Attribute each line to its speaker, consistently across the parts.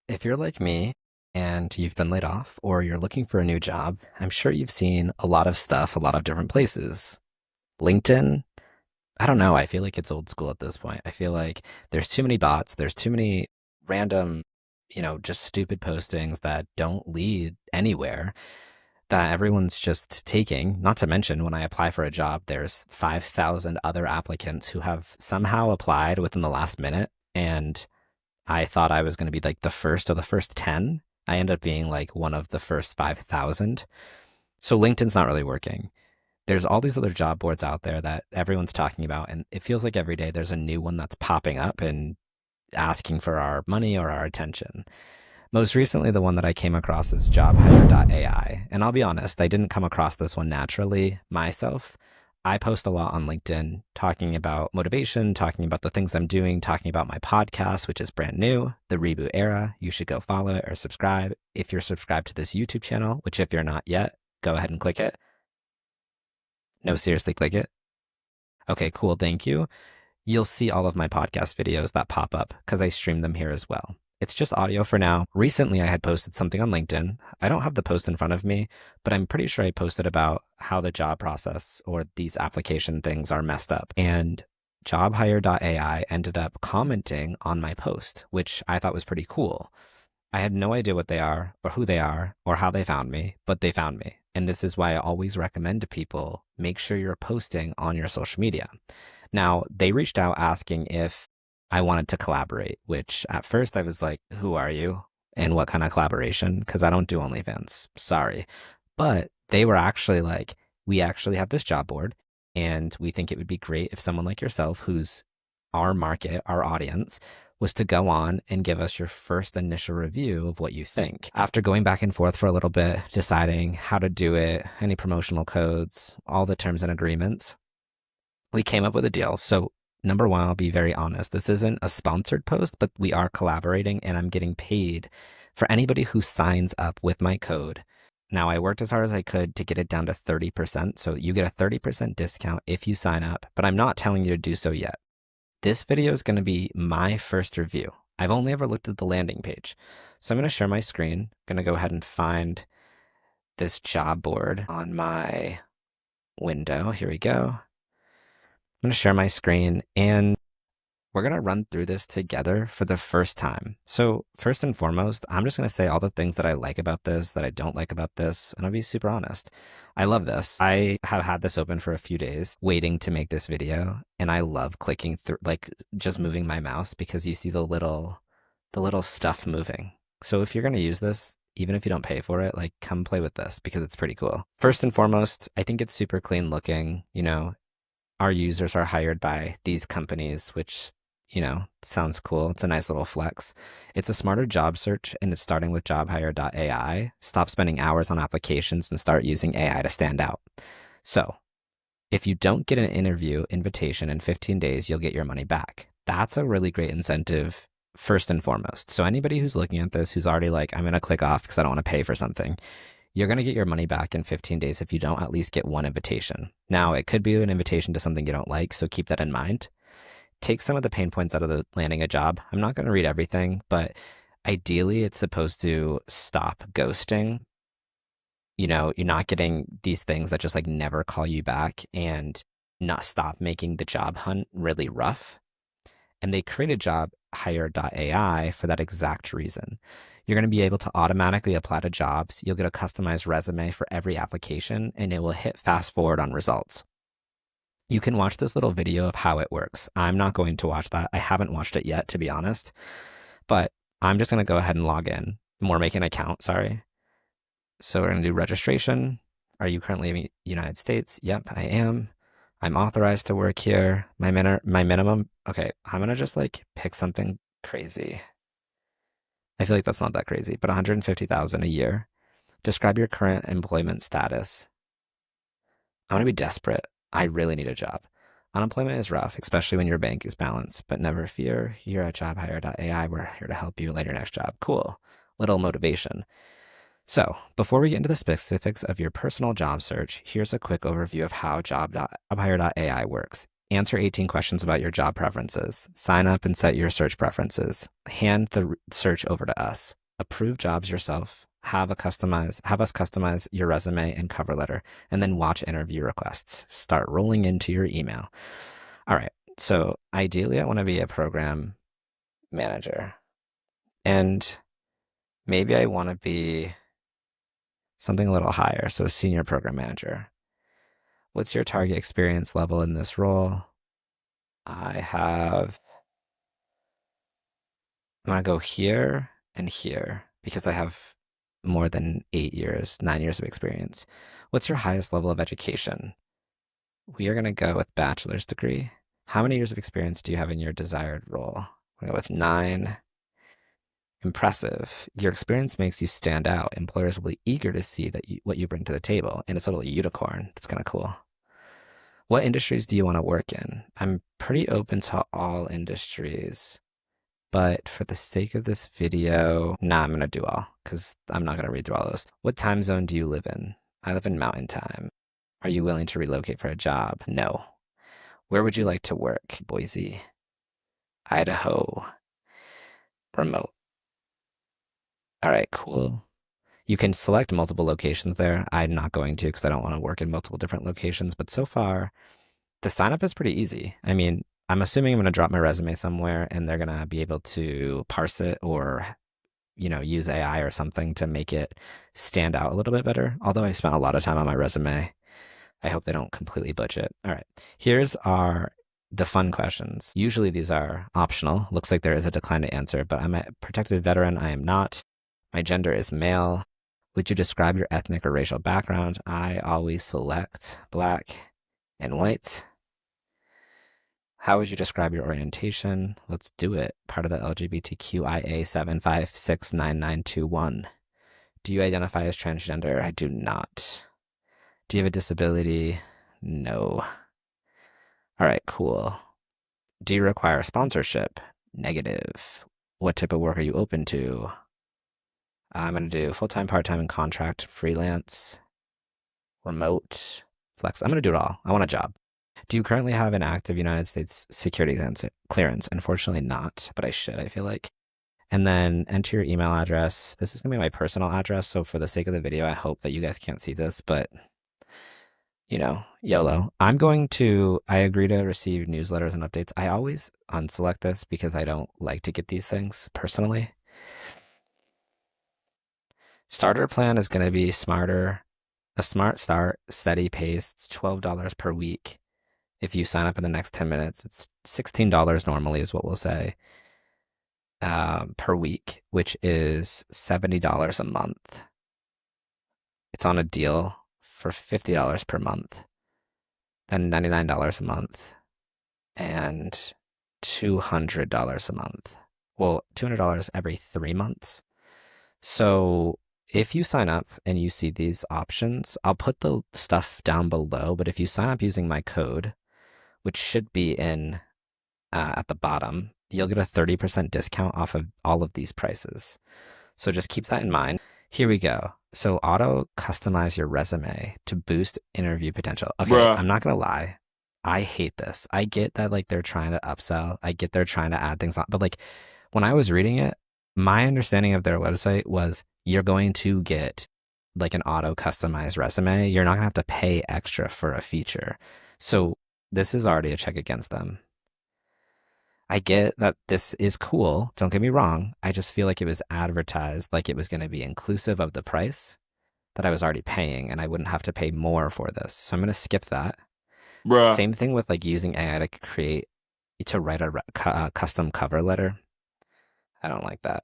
Speaker 1: If you're like me and you've been laid off or you're looking for a new job, I'm sure you've seen a lot of stuff, a lot of different places. LinkedIn, I don't know. I feel like it's old school at this point. I feel like there's too many bots, there's too many random, just stupid postings that don't lead anywhere that everyone's just taking. Not to mention, when I apply for a job, there's 5,000 other applicants who have somehow applied within the last minute. And I thought I was going to be like the first of the first 10. I end up being like one of the first 5,000. So LinkedIn's not really working. There's all these other job boards out there that everyone's talking about. And it feels like every day there's a new one that's popping up and asking for our money or our attention. Most recently, the one that I came across is Jobhire.ai. And I'll be honest, I didn't come across this one naturally myself. I post a lot on LinkedIn talking about motivation, talking about the things I'm doing, talking about my podcast, which is brand new, The Reboot Era. You should go follow it or subscribe. If you're subscribed to this YouTube channel, which if you're not yet, go ahead and click it. No, seriously, click it. Okay, cool. Thank you. You'll see all of my podcast videos that pop up because I stream them here as well. It's just audio for now. Recently, I had posted something on LinkedIn. I don't have the post in front of me, but I'm pretty sure I posted about how the job process or these application things are messed up. And Jobhire.ai ended up commenting on my post, which I thought was pretty cool. I had no idea what they are or who they are or how they found me, but they found me. And this is why I always recommend to people, make sure you're posting on your social media. Now, they reached out asking if I wanted to collaborate, which at first I was like, who are you? And what kind of collaboration? Because I don't do OnlyFans. Sorry. But they were actually like, we actually have this job board, and we think it would be great if someone like yourself, who's our market, our audience, was to go on and give us your first initial review of what you think. After going back and forth for a little bit, deciding how to do it, any promotional codes, all the terms and agreements, we came up with a deal. So number one, I'll be very honest. This isn't a sponsored post, but we are collaborating and I'm getting paid for anybody who signs up with my code. Now, I worked as hard as I could to get it down to 30%. So you get a 30% discount if you sign up, but I'm not telling you to do so yet. This video is going to be my first review. I've only ever looked at the landing page. So I'm going to share my screen. I'm going to go ahead and find this job board on my window. Here we go. I'm going to share my screen and we're going to run through this together for the first time. So first and foremost, I'm just going to say all the things that I like about this, that I don't like about this, and I'll be super honest. I love this. I have had this open for a few days waiting to make this video, and I love clicking through, like just moving my mouse because you see the little stuff moving. So if you're going to use this, even if you don't pay for it, like come play with this because it's pretty cool. First and foremost, I think it's super clean looking. Our users are hired by these companies, which, sounds cool. It's a nice little flex. It's a smarter job search, and it's starting with Jobhire.ai. Stop spending hours on applications and start using AI to stand out. So if you don't get an interview invitation in 15 days, you'll get your money back. That's a really great incentive, first and foremost. So anybody who's looking at this, who's already like, I'm going to click off because I don't want to pay for something, you're going to get your money back in 15 days if you don't at least get one invitation. Now, it could be an invitation to something you don't like, so keep that in mind. Take some of the pain points out of landing a job. I'm not going to read everything, but ideally, it's supposed to stop ghosting. You're not getting these things that just like never call you back and not stop making the job hunt really rough. And they created Jobhire.ai for that exact reason. You're going to be able to automatically apply to jobs. You'll get a customized resume for every application, and it will hit fast forward on results. You can watch this little video of how it works. I'm not going to watch that. I haven't watched it yet, to be honest, but I'm just going to go ahead and log in. Or make an account, sorry. So we're going to do registration. Are you currently in the United States? Yep, I am. I'm authorized to work here. My minimum. Okay, I'm going to just like pick something crazy. I feel like that's not that crazy, but 150,000 a year. Describe your current employment status. I want to be desperate. I really need a job. Unemployment is rough, especially when your bank is balanced, but never fear. Here at Jobhire.ai, we're here to help you land your next job. Cool. Little motivation. So before we get into the specifics of your personal job search, here's a quick overview of how Jobhire.ai works. Answer 18 questions about your job preferences. Sign up and set your search preferences. Hand the search over to us. Approve jobs yourself. Have us customize your resume and cover letter, and then watch interview requests start rolling into your email. All right. So ideally, I want to be a program manager, and maybe I want to be something a little higher. So a senior program manager. What's your target experience level in this role? I'm gonna go here and here because I have more than 8 years, 9 years of experience. What's your highest level of education? We are gonna go with bachelor's degree. How many years of experience do you have in your desired role? I'm gonna go with 9. Impressive. Your experience makes you stand out. Employers will be eager to see what you bring to the table, and it's a little unicorn. That's kind of cool. What industries do you want to work in? I'm pretty open to all industries. But for the sake of this video, I'm going to do all because I'm not going to read through all those. What time zone do you live in? I live in Mountain Time. Are you willing to relocate for a job? No. Where would you like to work? Boise, Idaho, remote. All right, cool. You can select multiple locations there. I'm not going to because I don't want to work in multiple different locations. But so far, the sign up is pretty easy. I mean, I'm assuming I'm going to drop my resume somewhere and they're going to be able to parse it or use AI or something to make it stand out a little bit better. Although I spent a lot of time on my resume, I hope they don't completely butch it. All right, here's the fun questions. Usually these are optional. Looks like there is a decline to answer, but I'm a protected veteran. I am not. My gender is male. Would you describe your ethnic or racial background? I always select black and white. How would you describe your orientation? Let's do it. Part of the LGBTQIA 7569921. Do you identify as transgender? I do not. Do you have a disability? No. All right, cool. Do you require sponsorship? Negative. What type of work are you open to? I'm going to do full-time, part-time, and contract, freelance, remote, flex. I'm going to do it all. I want a job. Do you currently have an active United States security clearance? Unfortunately not, but I should, I feel like. And then enter your email address. This is going to be my personal address, so for the sake of the video, I hope that you guys can't see this, but, YOLO. I agree to receive newsletters and updates. I always unselect this because I don't like to get these things personally. Starter plan is going to be smarter. A smart start, steady pace, it's $12 per week. If you sign up in the next 10 minutes, it's $16 normally is what we'll say per week, which is $70 a month. It's on a deal for $50 per month, then $99 a month, and $200 a month. Well, $200 every 3 months. So if you sign up and you see these options, I'll put the stuff down below, but if you sign up using my code, which should be in at the bottom, you'll get a 30% discount off of all of these prices. So just keep that in mind. Here we go. So auto customize your resume to boost interview potential. Okay,
Speaker 2: Bruh.
Speaker 1: I'm not gonna lie. I hate this. I get that they're trying to upsell. I get they're trying to add things on, but when I was reading it, my understanding of their website was you're going to get an auto customized resume. You're not gonna have to pay extra for a feature. So this is already a check against them. I get that this is cool. Don't get me wrong. I just feel like it was advertised like it was going to be inclusive of the price that I was already paying, and I wouldn't have to pay more for this. So I'm going to skip that.
Speaker 2: Bruh.
Speaker 1: Same thing with using AI to write a custom cover letter. I don't like that.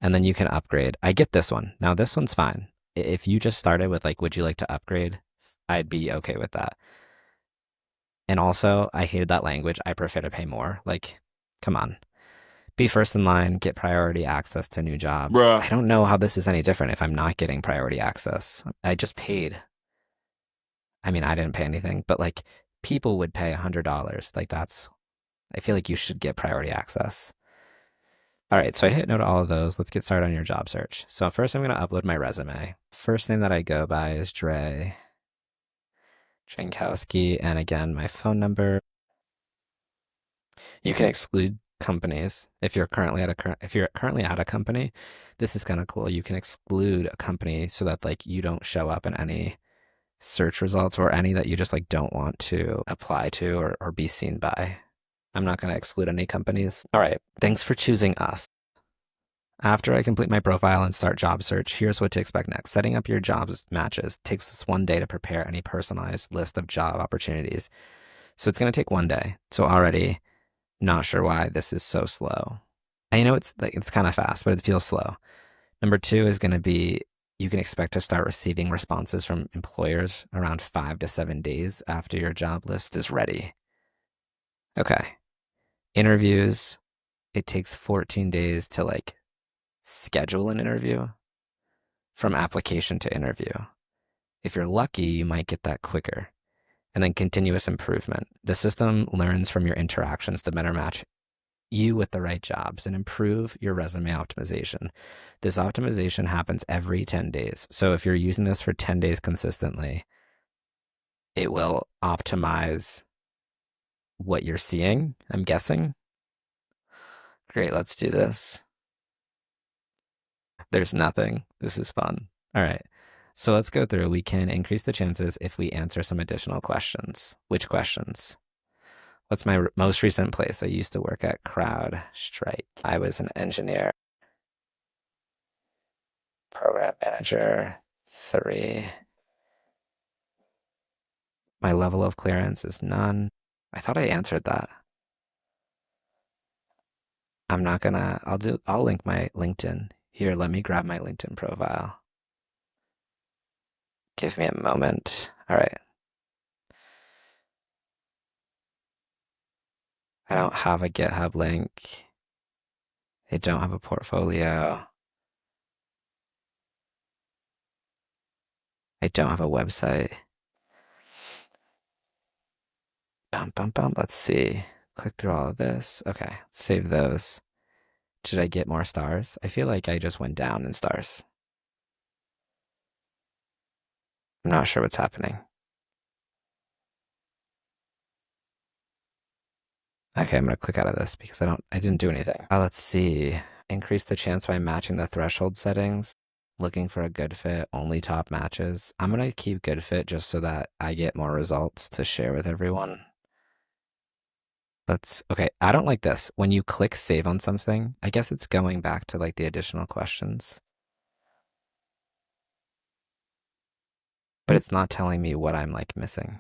Speaker 1: And then you can upgrade. I get this one. Now this one's fine. If you just started with would you like to upgrade? I'd be okay with that. And also, I hated that language. I prefer to pay more. Come on. Be first in line, get priority access to new jobs.
Speaker 2: Bruh.
Speaker 1: I don't know how this is any different if I'm not getting priority access. I just paid. I mean, I didn't pay anything, but people would pay $100. I feel like you should get priority access. All right, so I hit no to all of those. Let's get started on your job search. So first I'm going to upload my resume. First name that I go by is Jankowski, and again, my phone number You can exclude companies if you're currently at if you're currently at a company. This is kind of cool. You can exclude a company so that like you don't show up in any search results or any that you just like don't want to apply to or be seen by. I'm not going to exclude any companies. All right. Thanks for choosing us. After I complete my profile and start job search, here's what to expect next. Setting up your jobs matches takes us 1 day to prepare any personalized list of job opportunities. So it's going to take 1 day. So already not sure why this is so slow. I know it's like it's kind of fast, but it feels slow. Number 2 is going to be you can expect to start receiving responses from employers around 5 to 7 days after your job list is ready. Okay. Interviews, it takes 14 days to like schedule an interview from application to interview. If you're lucky, you might get that quicker. And then continuous improvement. The system learns from your interactions to better match you with the right jobs and improve your resume optimization. This optimization happens every 10 days. So if you're using this for 10 days consistently, it will optimize what you're seeing, I'm guessing. Great, let's do this. There's nothing. This is fun. All right. So let's go through. We can increase the chances if we answer some additional questions. Which questions? What's my most recent place? I used to work at CrowdStrike. I was an engineer, program manager, 3. My level of clearance is none. I thought I answered that. I'm not gonna, I'll link my LinkedIn. Here, let me grab my LinkedIn profile. Give me a moment. All right. I don't have a GitHub link. I don't have a portfolio. I don't have a website. Bum, bum, bum. Let's see. Click through all of this. Okay, save those. Did I get more stars? I feel like I just went down in stars. I'm not sure what's happening. Okay, I'm gonna click out of this because I didn't do anything. Let's see. Increase the chance by matching the threshold settings. Looking for a good fit, only top matches. I'm gonna keep good fit just so that I get more results to share with everyone. Okay, I don't like this. When you click save on something, I guess it's going back to like the additional questions, but it's not telling me what I'm like missing.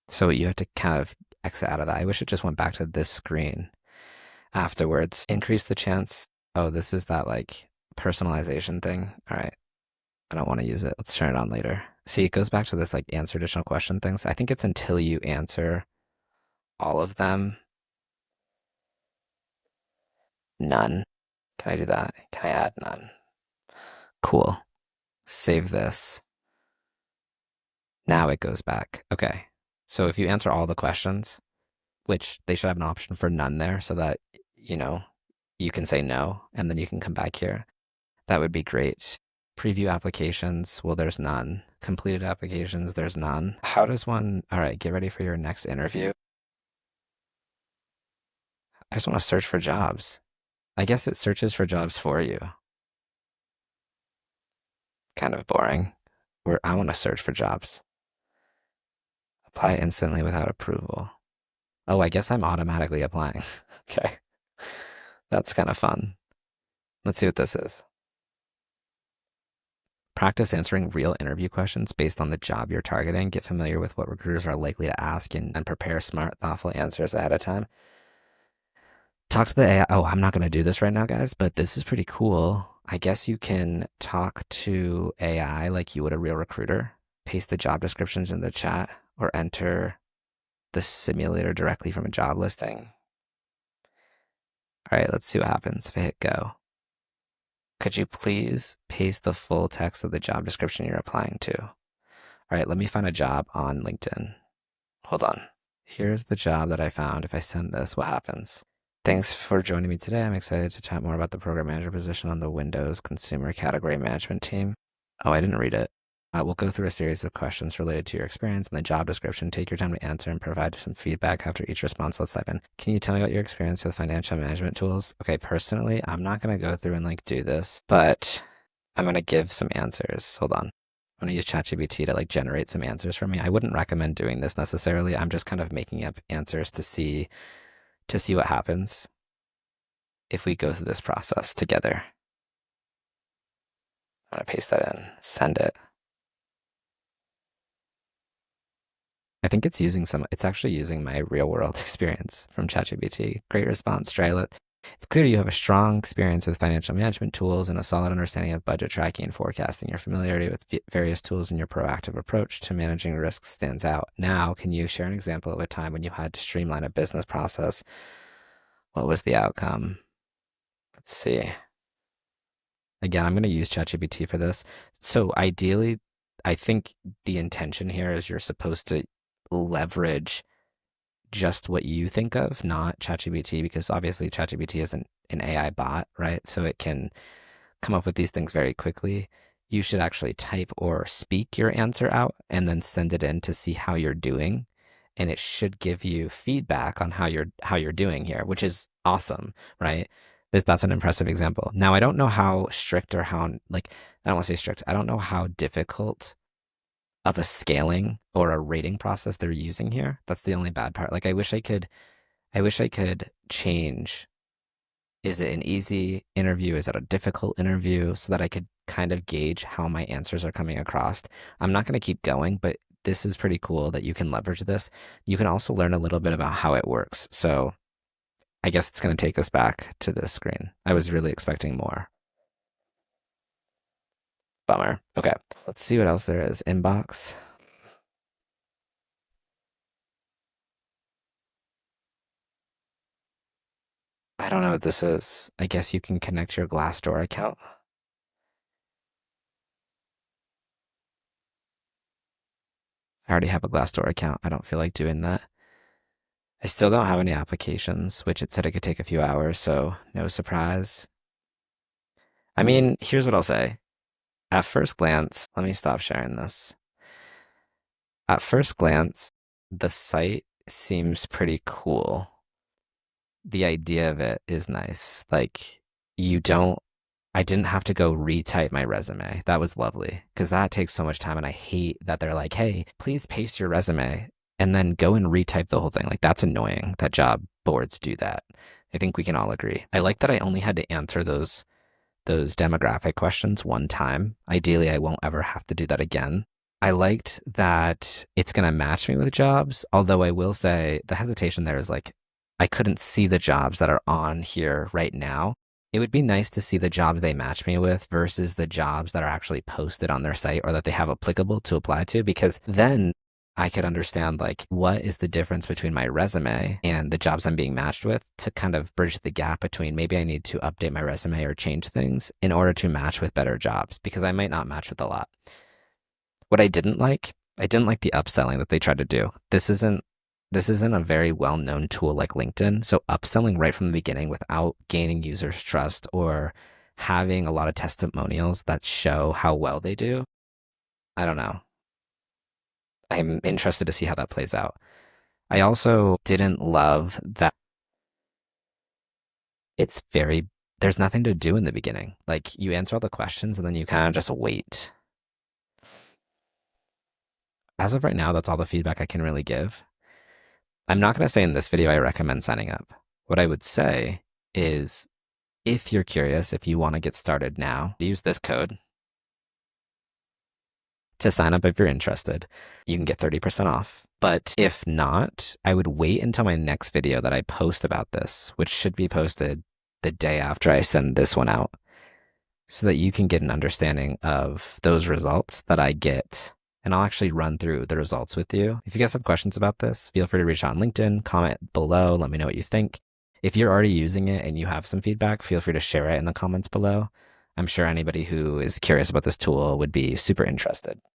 Speaker 1: So you have to kind of exit out of that. I wish it just went back to this screen afterwards. Increase the chance. Oh, this is that like personalization thing. All right. I don't want to use it. Let's turn it on later. See, it goes back to this like answer additional question things. I think it's until you answer all of them. None. Can I do that? Can I add none? Cool. Save this. Now it goes back. Okay. So if you answer all the questions, which they should have an option for none there so that, you know, you can say no and then you can come back here. That would be great. Preview applications. Well, there's none. Completed applications. There's none. How does one, all right, get ready for your next interview. I just want to search for jobs. I guess it searches for jobs for you. Kind of boring. Where I want to search for jobs. Apply instantly without approval. Oh, I guess I'm automatically applying. Okay. That's kind of fun. Let's see what this is. Practice answering real interview questions based on the job you're targeting. Get familiar with what recruiters are likely to ask and prepare smart, thoughtful answers ahead of time. Talk to the AI. Oh, I'm not going to do this right now, guys, but this is pretty cool. I guess you can talk to AI like you would a real recruiter, paste the job descriptions in the chat, or enter the simulator directly from a job listing. All right, let's see what happens if I hit go. Could you please paste the full text of the job description you're applying to? All right, let me find a job on LinkedIn. Hold on. Here's the job that I found. If I send this, what happens? Thanks for joining me today. I'm excited to chat more about the program manager position on the Windows consumer category management team. Oh, I didn't read it. We'll go through a series of questions related to your experience and the job description. Take your time to answer and provide some feedback after each response. Let's dive in. Can you tell me about your experience with financial management tools? Okay, personally, I'm not going to go through and like do this, but I'm going to give some answers. Hold on. I'm going to use ChatGPT to like generate some answers for me. I wouldn't recommend doing this necessarily. I'm just kind of making up answers to see what happens if we go through this process together. I'm going to paste that in, send it. I think it's actually using my real world experience from ChatGPT. Great response, Drylet. It's clear you have a strong experience with financial management tools and a solid understanding of budget tracking and forecasting. Your familiarity with various tools and your proactive approach to managing risks stands out. Now, can you share an example of a time when you had to streamline a business process? What was the outcome? Let's see. Again, I'm going to use ChatGPT for this. So ideally, I think the intention here is you're supposed to leverage just what you think of, not ChatGPT, because obviously ChatGPT isn't an AI bot, right? So it can come up with these things very quickly. You should actually type or speak your answer out and then send it in to see how you're doing. And it should give you feedback on how you're doing here, which is awesome, right? That's an impressive example. Now, I don't know how strict or how like I don't want to say strict. I don't know how difficult of a scaling or a rating process they're using here. That's the only bad part. Like I wish I could change. Is it an easy interview? Is it a difficult interview so that I could kind of gauge how my answers are coming across? I'm not going to keep going, but this is pretty cool that you can leverage this. You can also learn a little bit about how it works. So I guess it's going to take us back to this screen. I was really expecting more. Bummer. Okay, let's see what else there is. Inbox. I don't know what this is. I guess you can connect your Glassdoor account. I already have a Glassdoor account. I don't feel like doing that. I still don't have any applications, which it said it could take a few hours, so no surprise. I mean, here's what I'll say. At first glance, let me stop sharing this. At first glance, the site seems pretty cool. The idea of it is nice. Like, I didn't have to go retype my resume. That was lovely because that takes so much time. And I hate that they're like, hey, please paste your resume and then go and retype the whole thing. Like, that's annoying that job boards do that. I think we can all agree. I like that I only had to answer those demographic questions one time. Ideally, I won't ever have to do that again. I liked that it's going to match me with jobs, although I will say the hesitation there is like, I couldn't see the jobs that are on here right now. It would be nice to see the jobs they match me with versus the jobs that are actually posted on their site or that they have applicable to apply to, because then I could understand like what is the difference between my resume and the jobs I'm being matched with to kind of bridge the gap between maybe I need to update my resume or change things in order to match with better jobs because I might not match with a lot. What I didn't like the upselling that they tried to do. This isn't a very well-known tool like LinkedIn. So upselling right from the beginning without gaining users' trust or having a lot of testimonials that show how well they do, I don't know. I'm interested to see how that plays out. I also didn't love that there's nothing to do in the beginning. Like you answer all the questions and then you kind of just wait. As of right now, that's all the feedback I can really give. I'm not going to say in this video I recommend signing up. What I would say is if you're curious, if you want to get started now, use this code to sign up if you're interested. You can get 30% off. But if not, I would wait until my next video that I post about this, which should be posted the day after I send this one out, so that you can get an understanding of those results that I get. And I'll actually run through the results with you. If you guys have questions about this, feel free to reach out on LinkedIn, comment below, let me know what you think. If you're already using it and you have some feedback, feel free to share it in the comments below. I'm sure anybody who is curious about this tool would be super interested.